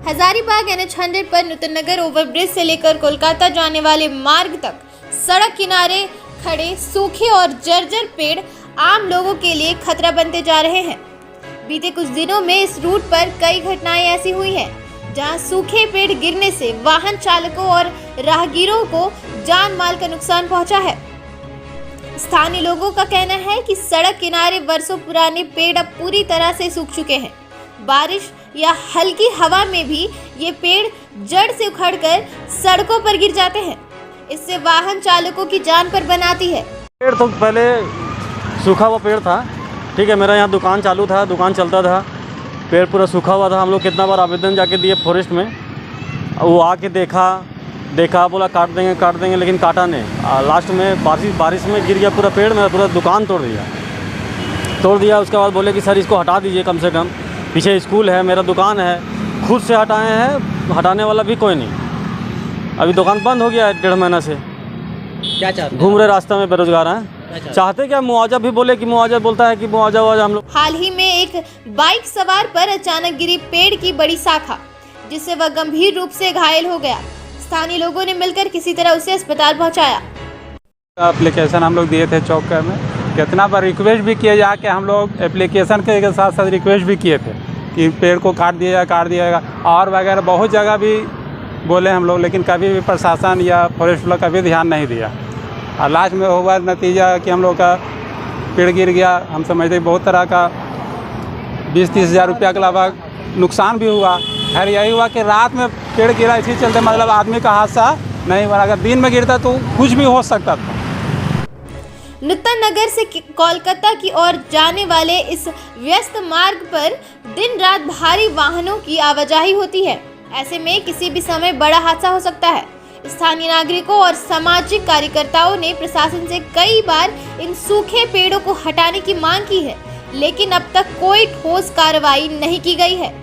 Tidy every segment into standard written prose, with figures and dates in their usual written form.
Hazaribagh NH 100 पर नूतन नगर overbridge से लेकर कोलकाता जाने वाले मार्ग तक सड़क किनारे खड़े सूखे और जर्जर पेड़ आम लोगों के लिए खतरा बनते जा रहे हैं। बीते कुछ दिनों में इस रूट पर कई घटनाएं ऐसी हुई हैं जहां सूखे पेड़ गिरने से वाहन चालकों और राहगीरों को जान माल का नुकसान पहुंचा है। स्थानीय लोगों का कहना है कि सड़क किनारे वर्षों पुराने पेड़ अब पूरी तरह से सूख चुके हैं। बारिश या हल्की हवा में भी ये पेड़ जड़ से उखड़कर सड़कों पर गिर जाते हैं। इससे वाहन चालकों की जान पर बनाती है। पेड़ तो पहले सूखा हुआ पेड़ था, ठीक है। मेरा यहाँ दुकान चालू था, दुकान चलता था, पेड़ पूरा सूखा हुआ था। हम लोग कितना बार आवेदन जाके दिए फॉरेस्ट में, वो आके देखा बोला काट देंगे, लेकिन काटा नहीं। लास्ट में बारिश में गिर गया पूरा पेड़, मेरा पूरा दुकान तोड़ दिया। उसके बाद बोले कि सर इसको हटा दीजिए, कम से कम पीछे स्कूल है, मेरा दुकान है। खुद से हटाए हैं, हटाने वाला भी कोई नहीं। अभी दुकान बंद हो गया है 1.5 महीना से। क्या चाहते हैं? घूम रहे रास्ते में बेरोजगार हैं। चाहते क्या, मुआवजा भी बोले कि मुआवजा, बोलता है कि मुआवजा हम लोग। हाल ही में एक बाइक सवार पर अचानक गिरी पेड़ की बड़ी शाखा, जिससे वह गंभीर रूप से घायल हो गया। स्थानीय लोगों ने मिलकर किसी तरह उसे अस्पताल पहुंचाया। एप्लीकेशन हम लोग दिए थे चौक में, कितना बार रिक्वेस्ट भी किए जाके, हम लोग एप्लीकेशन के साथ साथ रिक्वेस्ट भी किए थे कि पेड़ को काट दिया जाएगा और वगैरह बहुत जगह भी बोले हम लोग, लेकिन कभी भी प्रशासन या फॉरेस्ट वाला कभी ध्यान नहीं दिया। और लास्ट में हुआ नतीजा कि हम लोग का पेड़ गिर गया। हम समझते बहुत तरह का 20-30 हज़ार रुपया के अलावा नुकसान भी हुआ। खैर यही हुआ कि रात में पेड़ गिरा, इसी चलते मतलब आदमी का हादसा नहीं हुआ। अगर दिन में गिरता तो कुछ भी हो सकता था। नूतन नगर से कोलकाता की ओर जाने वाले इस व्यस्त मार्ग पर दिन रात भारी वाहनों की आवाजाही होती है। ऐसे में किसी भी समय बड़ा हादसा हो सकता है। स्थानीय नागरिकों और सामाजिक कार्यकर्ताओं ने प्रशासन से कई बार इन सूखे पेड़ों को हटाने की मांग की है, लेकिन अब तक कोई ठोस कार्रवाई नहीं की गई है।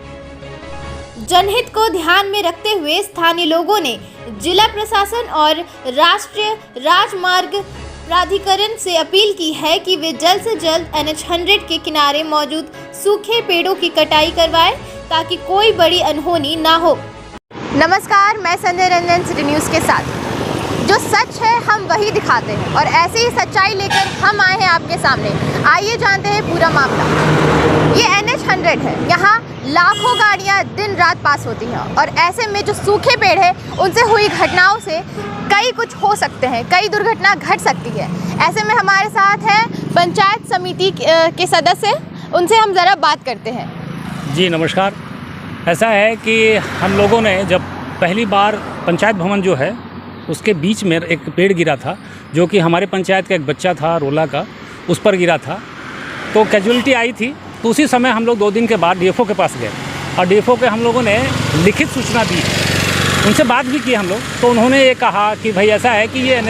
जनहित को ध्यान में रखते हुए स्थानीय लोगों ने जिला प्रशासन और राष्ट्रीय राजमार्ग प्राधिकरण से अपील की है कि वे जल्द से जल्द NH 100 के किनारे मौजूद सूखे पेड़ों की कटाई करवाएं, ताकि कोई बड़ी अनहोनी ना हो। नमस्कार, मैं संध्या रंजन सिटी न्यूज़ के साथ। जो सच है हम वही दिखाते हैं और ऐसे ही सच्चाई लेकर हम आए हैं आपके सामने। आइए जानते हैं पूरा मामला। ये NH 100 है, यहाँ लाखों गाड़ियाँ दिन रात पास होती हैं और ऐसे में जो सूखे पेड़ है उनसे हुई घटनाओं से कई कुछ हो सकते हैं, कई दुर्घटना घट सकती है। ऐसे में हमारे साथ है पंचायत समिति के सदस्य, उनसे हम ज़रा बात करते हैं। जी नमस्कार। ऐसा है कि हम लोगों ने जब पहली बार पंचायत भवन जो है उसके बीच में एक पेड़ गिरा था, जो कि हमारे पंचायत का एक बच्चा था रोला का, उस पर गिरा था, तो कैजुअलिटी आई थी। तो उसी समय हम लोग 2 दिन के बाद DFO के पास गए और DFO के हम लोगों ने लिखित सूचना दी, उनसे बात भी की हम लोग। तो उन्होंने ये कहा कि भाई ऐसा है कि ये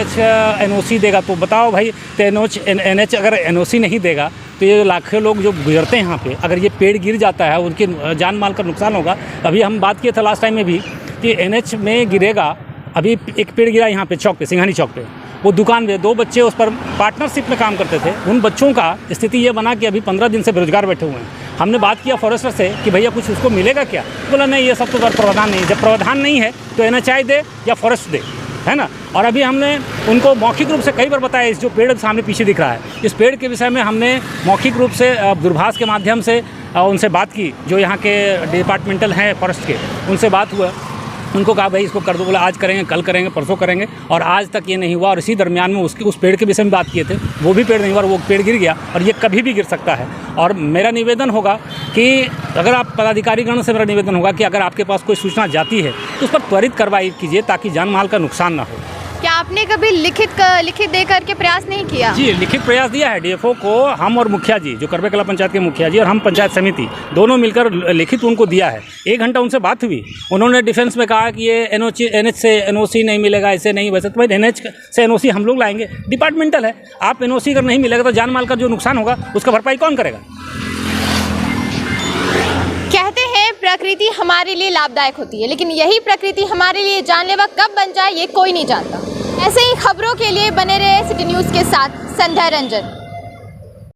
NOC देगा। तो बताओ भाई, तो NH अगर NOC नहीं देगा तो ये लाखों लोग जो गुजरते हैं यहाँ पे, अगर ये पेड़ गिर जाता है उनके जान माल का नुकसान होगा। अभी हम बात किए थे लास्ट टाइम में भी कि NH में गिरेगा। अभी एक पेड़ गिरा यहाँ पे चौक पे, सिंघानी चौक पे, वो दुकान में 2 बच्चे उस पर पार्टनरशिप में काम करते थे। उन बच्चों का स्थिति ये बना कि अभी 15 दिन से बेरोजगार बैठे हुए हैं। हमने बात किया फॉरेस्टर से कि भैया कुछ उसको मिलेगा क्या? बोला नहीं, ये सब तो प्रावधान नहीं है। जब प्रावधान नहीं है तो NHI दे या फॉरेस्ट दे, है ना। और अभी हमने उनको मौखिक रूप से कई बार बताया, इस जो पेड़ सामने पीछे दिख रहा है, इस पेड़ के विषय में हमने मौखिक रूप से दूरभाष के माध्यम से उनसे बात की, जो यहाँ के डिपार्टमेंटल हैं फॉरेस्ट के, उनसे बात हुआ। उनको कहा भाई इसको कर दो। बोला आज करेंगे, कल करेंगे, परसों करेंगे, और आज तक ये नहीं हुआ। और इसी दरमियान में उस पेड़ के विषय में बात किए थे, वो भी पेड़ नहीं हुआ और वो पेड़ गिर गया, और ये कभी भी गिर सकता है। और मेरा निवेदन होगा कि अगर आप पदाधिकारीगण से, मेरा निवेदन होगा कि अगर आपके पास कोई सूचना जाती है तो उस पर त्वरित कार्रवाई कीजिए, ताकि जान माल का नुकसान ना हो। क्या आपने कभी लिखित दे करके प्रयास नहीं किया? जी, लिखित प्रयास दिया है DFO को। हम और मुखिया जी, जो करबे कला पंचायत के मुखिया जी और हम पंचायत समिति दोनों मिलकर लिखित उनको दिया है। 1 घंटा उनसे बात हुई। उन्होंने डिफेंस में कहा कि ये NH से NOC नहीं मिलेगा, ऐसे नहीं वैसे। तो भाई NH से NOC हम लोग लाएंगे, डिपार्टमेंटल है। आप NOC अगर नहीं मिलेगा तो जान माल का जो नुकसान होगा उसका भरपाई कौन करेगा? कहते हैं प्रकृति हमारे लिए लाभदायक होती है, लेकिन यही प्रकृति हमारे लिए जानलेवा कब बन जाए ये कोई नहीं जानता। ऐसे ही खबरों के लिए बने रहे सिटी न्यूज़ के साथ संध्या रंजन।